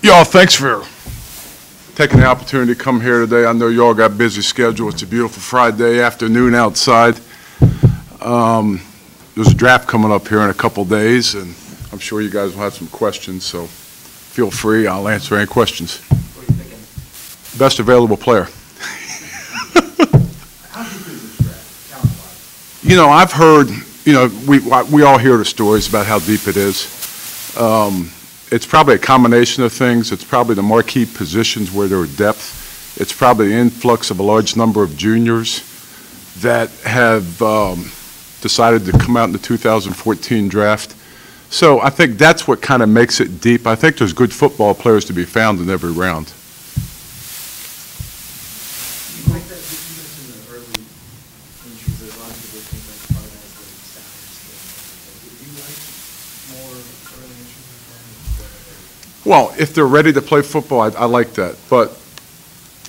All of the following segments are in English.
Y'all, thanks for taking the opportunity to come here today. I know y'all got busy schedule. It's a beautiful Friday afternoon outside. There's a draft coming up here in a couple days, and I'm sure you guys will have some questions, so feel free. I'll answer any questions. What are you thinking? Best available player. How deep is this draft, talent-wise? You know, I've heard, you know, we all hear the stories about how deep it is. It's probably a combination of things. It's probably the marquee positions where there are depth. It's probably the influx of a large number of juniors that have decided to come out in the 2014 draft. So I think that's what kind of makes it deep. I think there's good football players to be found in every round. You like that you mentioned the early entries that a lot of people think that's part of that the salary scheme. Do you like more early entries like that? Well, if they're ready to play football, I like that. But,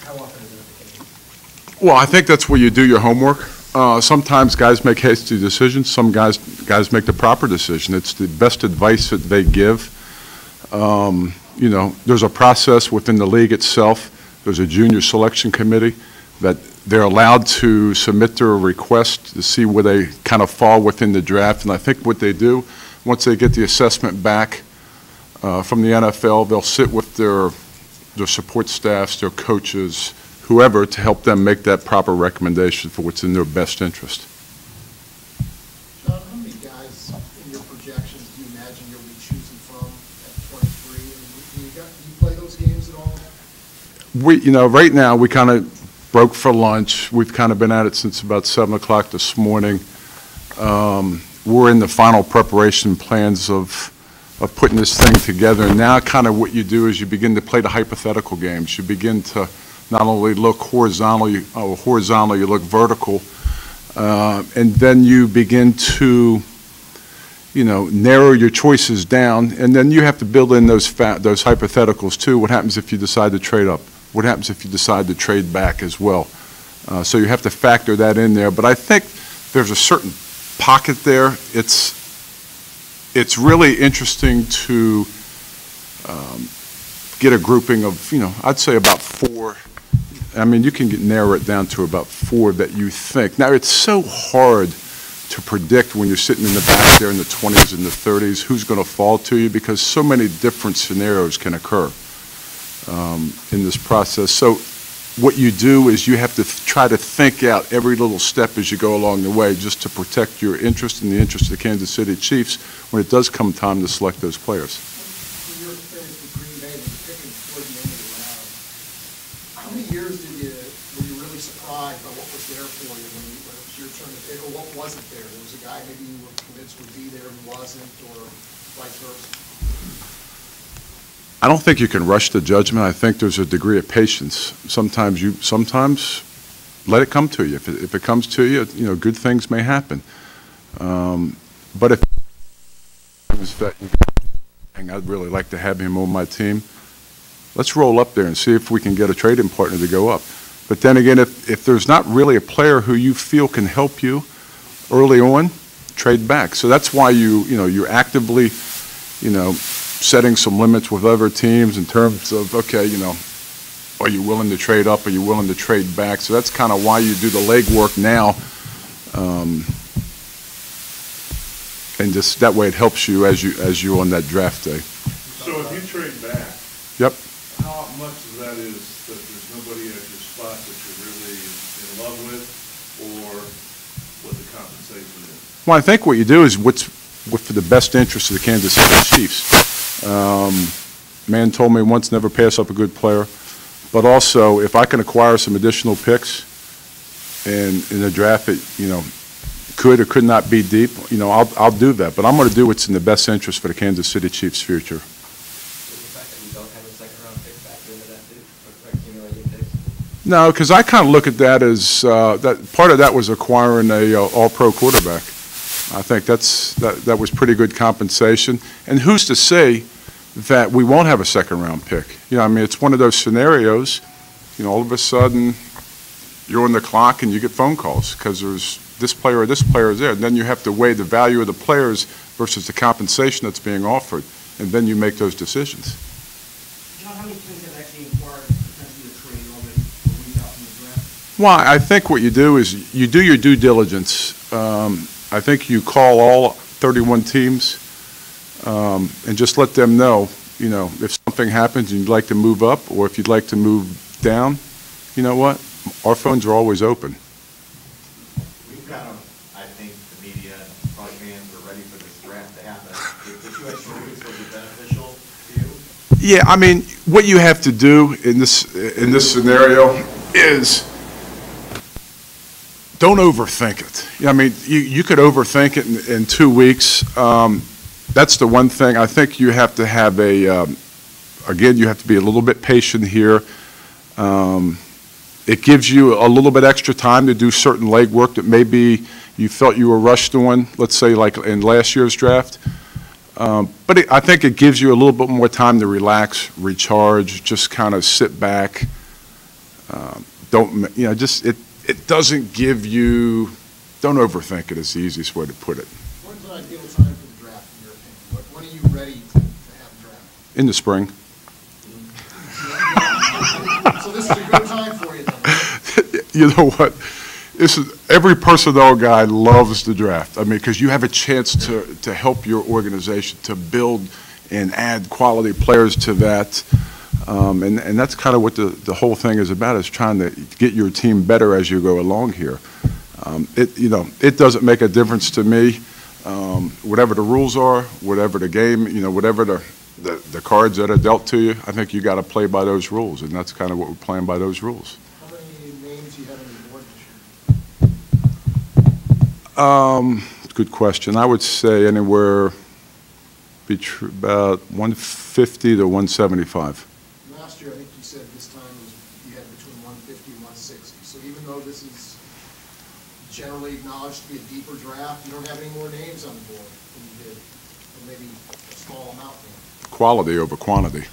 How often is that the case? well, I think that's where you do your homework. Sometimes guys make hasty decisions. Some guys make the proper decision. It's the best advice that they give. You know, there's a process within the league itself. There's a junior selection committee that they're allowed to submit their request to see where they kind of fall within the draft. And I think what they do, once they get the assessment back from the NFL, they'll sit with their support staffs, their coaches, whoever, to help them make that proper recommendation for what's in their best interest. John, how many guys in your projections do you imagine you'll be choosing from at 23? And do you play those games at all? You know, right now we kind of broke for lunch. We've kind of been at it since about 7 o'clock this morning. We're in the final preparation plans of putting this thing together. And now kind of what you do is you begin to play the hypothetical games. You begin to not only look horizontally, you look vertical, and then you begin to, you know, narrow your choices down, and then you have to build in those hypotheticals too. What happens if you decide to trade up? What happens if you decide to trade back as well? So you have to factor that in there. But I think there's a certain pocket there. It's really interesting to get a grouping of, you know, I'd say about 4. I mean, you can narrow it down to about 4 that you think. Now, it's so hard to predict when you're sitting in the back there in the 20s and the 30s who's going to fall to you, because so many different scenarios can occur in this process. So what you do is you have to try to think out every little step as you go along the way, just to protect your interest and the interest of the Kansas City Chiefs when it does come time to select those players. From your experience with Green Bay and picking toward the end of the round, how many years were you really surprised by what was there for you when it was your turn to pick, or what wasn't there? There was a guy maybe you were convinced would be there and wasn't, or vice versa? I don't think you can rush the judgment. I think there's a degree of patience. Sometimes let it come to you. If it comes to you, you know, good things may happen. But if that I'd really like to have him on my team, let's roll up there and see if we can get a trading partner to go up. But then again, if there's not really a player who you feel can help you early on, trade back. So that's why you're actively, you know, setting some limits with other teams in terms of, okay, you know, are you willing to trade up? Are you willing to trade back? So that's kind of why you do the legwork now. And just that way it helps you as you're on that draft day. So if you trade back, yep. How much of that is that there's nobody at your spot that you're really in love with, or what the compensation is? Well, I think what you do is what's for the best interest of the Kansas City Chiefs. Man told me once, never pass up a good player. But also, if I can acquire some additional picks and in a draft that, you know, could or could not be deep, you know, I'll do that. But I'm going to do what's in the best interest for the Kansas City Chiefs' future. Does the fact that you don't have a second-round pick factor into that, too, or accumulating picks? No, because I kind of look at that as that part of that was acquiring a all-pro quarterback. I think that was pretty good compensation. And who's to say that we won't have a second-round pick? You know, I mean, it's one of those scenarios, you know, all of a sudden you're on the clock and you get phone calls because there's this player or this player is there. And then you have to weigh the value of the players versus the compensation that's being offered, and then you make those decisions. John, how many teams have actually inquired potentially a trade already or reached out from the draft? Well, I think what you do is you do your due diligence. I think you call all 31 teams and just let them know, you know, if something happens and you'd like to move up or if you'd like to move down, you know what? Our phones are always open. We've got them, I think the media and probably fans are ready for this draft to happen. The 2 extra weeks will be beneficial to you? Yeah, I mean, what you have to do in this scenario is don't overthink it. I mean, you could overthink it in 2 weeks. That's the one thing. I think you have to have again, you have to be a little bit patient here. It gives you a little bit extra time to do certain legwork that maybe you felt you were rushed on, let's say like in last year's draft. But I think it gives you a little bit more time to relax, recharge, just kind of sit back. It doesn't give you, don't overthink it is the easiest way to put it. When's the ideal time for the draft, in your opinion? When are you ready to have a draft? In the spring. So this is a good time for you then? You know what? Every personnel guy loves the draft. I mean, because you have a chance to help your organization, to build and add quality players to that. And that's kind of what the whole thing is about, is trying to get your team better as you go along here. It doesn't make a difference to me. Whatever the rules are, whatever the game, whatever the cards that are dealt to you, I think you got to play by those rules, and that's kind of what we're playing by those rules. How many names do you have on your board this year? Good question. I would say anywhere about 150 to 175. Last year, I think you said this time you had between 150 and 160. So even though this is generally acknowledged to be a deeper draft, you don't have any more names on the board than you did, or maybe a small amount more. Quality over quantity.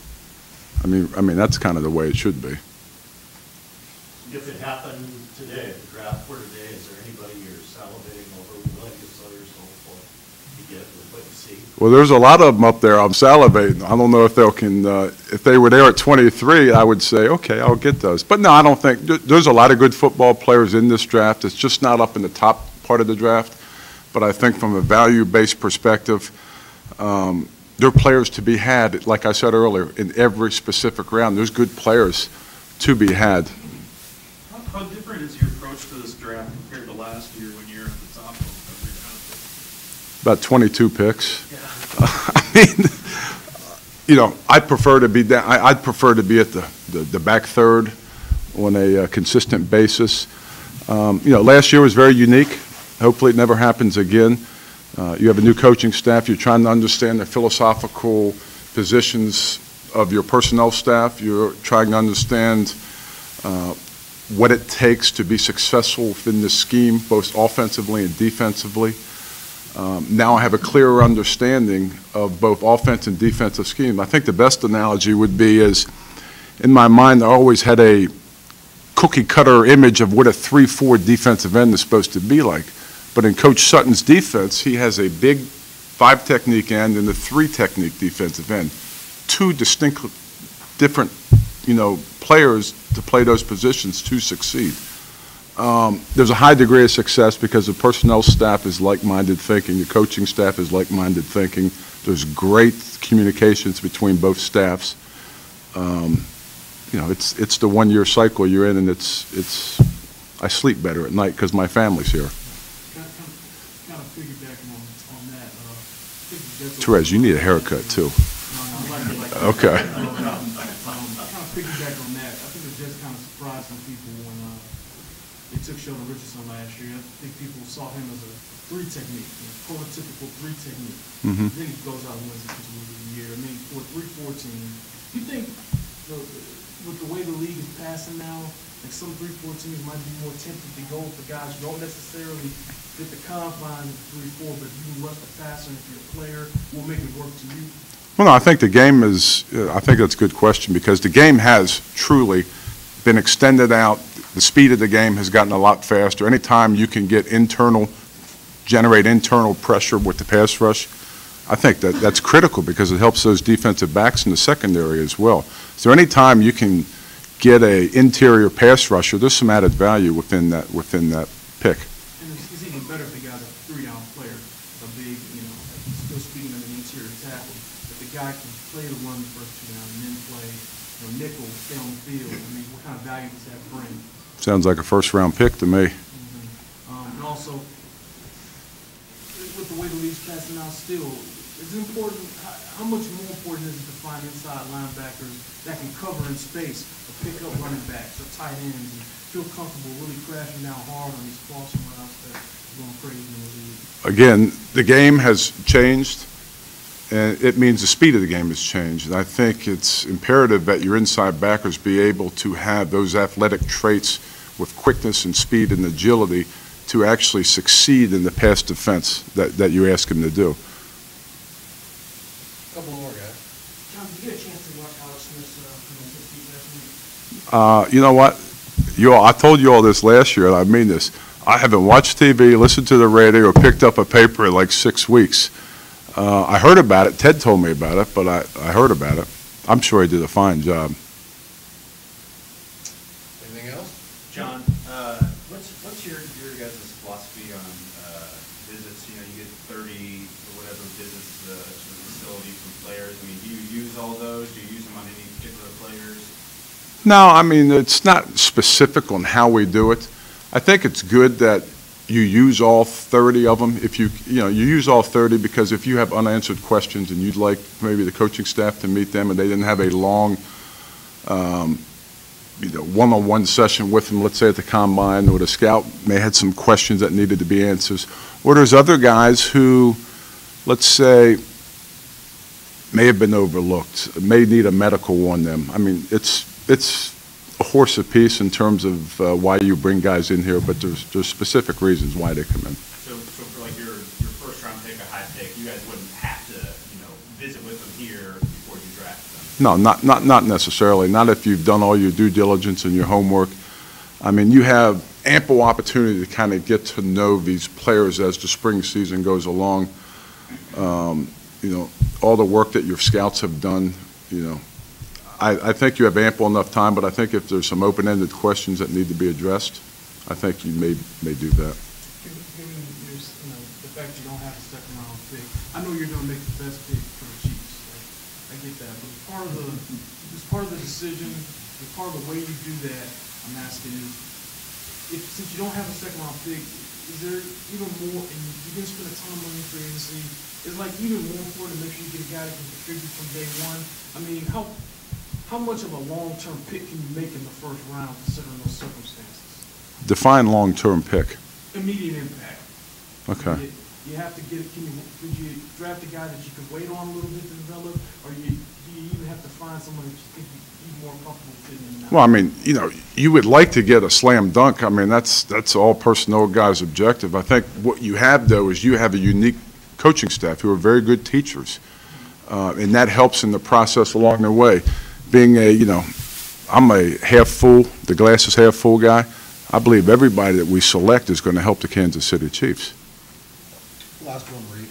I mean that's kind of the way it should be. If it happened today, if the draft were today, is there anybody you're salivating over, willing to sell your soul for to get with what you see? Well, there's a lot of them up there I'm salivating. I don't know if if they were there at 23, I would say, okay, I'll get those. But no, I don't think, there's a lot of good football players in this draft. It's just not up in the top part of the draft. But I think from a value-based perspective, there are players to be had, like I said earlier, in every specific round. There's good players to be had. How different is your approach to this draft compared to last year when you're at the top of every round? About 22 picks. Yeah. I mean, I'd prefer to be down. I'd prefer to be at the back third on a consistent basis. Last year was very unique. Hopefully, it never happens again. You have a new coaching staff. You're trying to understand the philosophical positions of your personnel staff. You're trying to understand what it takes to be successful within the scheme, both offensively and defensively. Now I have a clearer understanding of both offense and defensive scheme. I think the best analogy would be is, in my mind, I always had a cookie-cutter image of what a 3-4 defensive end is supposed to be like. But in Coach Sutton's defense, he has a big 5-technique end and a 3-technique defensive end. Two distinct, different, players to play those positions to succeed. There's a high degree of success because the personnel staff is like-minded thinking, the coaching staff is like-minded thinking. There's great communications between both staffs. It's the one-year cycle you're in, and I sleep better at night because my family's here. Kind of piggybacking on that. Therese, you need a haircut too. Okay. Kind of piggyback on that. I think it just kind of surprised some people when they took Sheldon Richardson last year. I think people saw him as a 3-technique, prototypical 3-technique. Mm-hmm. Then he goes out and wins the year. I mean, for a 3-4 team, you think with the way the league is passing now, like some 3-4 teams might be more tempted to go for guys who don't necessarily fit the confines of 3-4, but you can rush the passer if you're a player, will make it work to you? Well, no, I think the game is, I think that's a good question because the game has truly been extended out. The speed of the game has gotten a lot faster. Anytime you can get generate internal pressure with the pass rush, I think that's critical because it helps those defensive backs in the secondary as well. So any time you can get a interior pass rusher, there's some added value within that pick. And it's even better if the guy's a three-down player, a big, still speaking of an interior tackle. If the guy can play the run the first 2 downs and then play, nickel, stay on the field, what kind of value does that bring? Sounds like a first-round pick to me. And also, with the way the league's passing out still, it's important, how much more important is it to find inside linebackers that can cover in space or pick up running backs or tight ends and feel comfortable really crashing down hard on these crossing routes that are going crazy in the league? Again, the game has changed, and it means the speed of the game has changed. And I think it's imperative that your inside backers be able to have those athletic traits with quickness and speed and agility to actually succeed in the pass defense that you ask them to do. Couple more, guys. John, did you get a chance to watch Alex Smith's last week? You know what? I told you all this last year, and I mean this. I haven't watched TV, listened to the radio, or picked up a paper in like 6 weeks. I heard about it. Ted told me about it, but I heard about it. I'm sure he did a fine job. Anything else? John, what's your guys' philosophy on visits? You get 30 or whatever visits to the facility from players. Do you use all those? Do you use them on any particular players? No, it's not specific on how we do it. I think it's good that you use all 30 of them. If you use all 30 because if you have unanswered questions and you'd like maybe the coaching staff to meet them and they didn't have a long one-on-one session with them, let's say at the combine, or the scout may have had some questions that needed to be answered. Or there's other guys who, let's say, may have been overlooked, may need a medical on them. It's a horse apiece in terms of why you bring guys in here, but there's specific reasons why they come in. So for like your first round pick, a high pick, you guys wouldn't have to visit with them here before you draft them. No, not necessarily. Not if you've done all your due diligence and your homework. You have ample opportunity to kind of get to know these players as the spring season goes along. All the work that your scouts have done, I think you have ample enough time, but I think if there's some open-ended questions that need to be addressed, I think you may do that. Given the fact you don't have a second-round pick, I know you're going to make the best pick for the Chiefs. I get that, but as part of the decision, as part of the way you do that, I'm asking is, since you don't have a second-round pick, is there even more? And you didn't spend a ton of money in free agency. Is even more important to make sure you get a guy that can contribute from day one? How much of a long-term pick can you make in the first round considering those circumstances? Define long-term pick. Immediate impact. Okay. You have to could you draft a guy that you could wait on a little bit to develop, or do you even have to find someone that you think you'd be more comfortable fitting in now? Well, you would like to get a slam dunk. That's all personnel guys' objective. I think what you have, though, is you have a unique coaching staff who are very good teachers, and that helps in the process along the way. Being I'm a half full, the glass is half full guy. I believe everybody that we select is going to help the Kansas City Chiefs. Last one, Reed.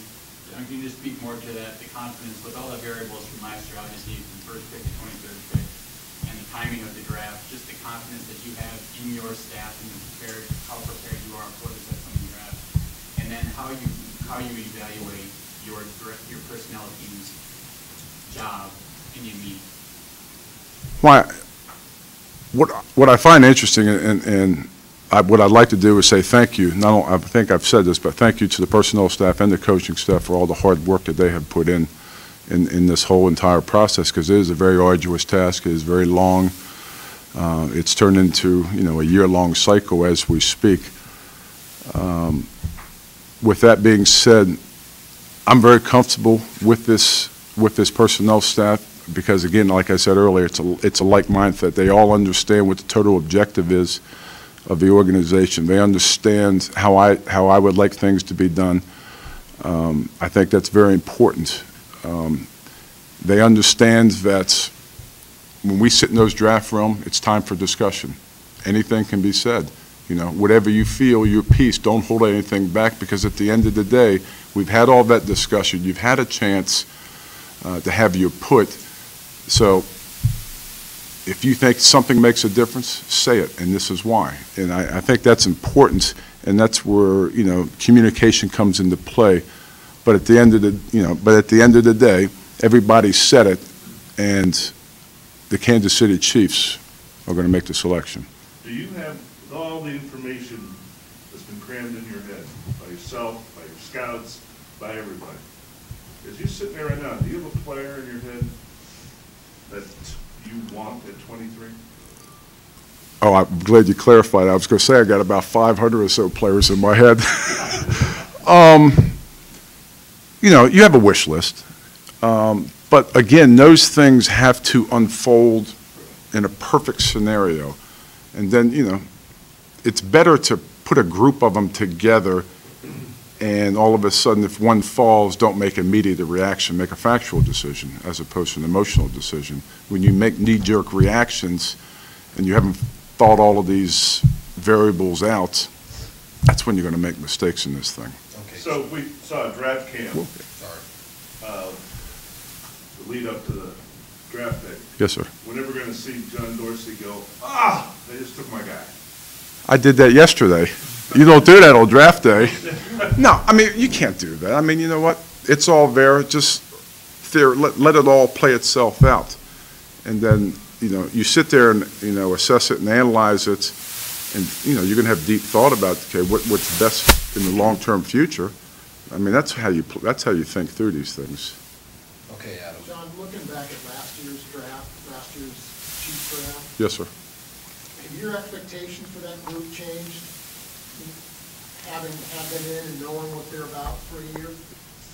John, can you just speak more to that, the confidence with all the variables from last year, obviously from first pick to 23rd pick, and the timing of the draft, just the confidence that you have in your staff and how prepared you are for this upcoming draft, and then how you evaluate your personnel team's job in your meet. What I find interesting, and what I'd like to do is say thank you. I think I've said this, but thank you to the personnel staff and the coaching staff for all the hard work that they have put in this whole entire process, because it is a very arduous task. It is very long. It's turned into a year-long cycle as we speak. With that being said, I'm very comfortable with this personnel staff. Because again, like I said earlier, it's a like mindset. They all understand what the total objective is of the organization. They understand how I would like things to be done. I think that's very important. They understand that when we sit in those draft room, it's time for discussion. Anything can be said. You know, whatever you feel, your piece, don't hold anything back, because at the end of the day, we've had all that discussion. You've had a chance to have your put. So if you think something makes a difference, say it, and this is why. And I think that's important, and that's where, you know, communication comes into play. But at the end of the day, everybody said it, and the Kansas City Chiefs are going to make the selection. Do you have all the information that's been crammed in your head by yourself, by your scouts, by everybody? As you sit there right now, do you have a player in your head that you want at 23? Oh, I'm glad you clarified. I was going to say I got about 500 or so players in my head. You know, you have a wish list. But again, those things have to unfold in a perfect scenario. And then, you know, it's better to put a group of them together, and all of a sudden, if one falls, don't make immediate reaction, make a factual decision as opposed to an emotional decision. When you make knee-jerk reactions and you haven't thought all of these variables out, that's when you're going to make mistakes in this thing. Okay. So we saw a draft camp. The lead up to the draft day. Yes, sir. We're never going to see John Dorsey go, they just took my guy. I did that yesterday. You don't do that on draft day. No, I mean, you can't do that. I mean, you know what? It's all there. Just let it all play itself out. And then, you know, you sit there and, you know, assess it and analyze it. And, you know, you're going to have deep thought about, okay, what's best in the long-term future. I mean, that's how you think through these things. Okay, Adam. John, looking back at last year's Chiefs draft. Yes, sir. Have your expectations for that group changed, having been in and knowing what they're about for a year?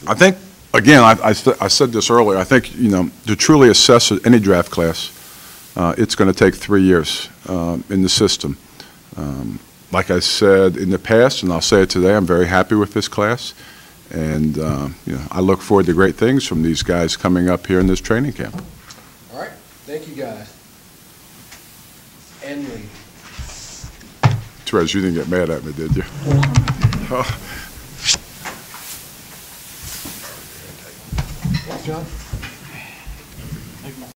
I think, again, I said this earlier, I think, you know, to truly assess any draft class, it's going to take 3 years in the system. Like I said in the past, and I'll say it today, I'm very happy with this class. And, you know, I look forward to great things from these guys coming up here in this training camp. All right. Thank you, guys. And Lee. Therese, you didn't get mad at me, did you? Thanks, John.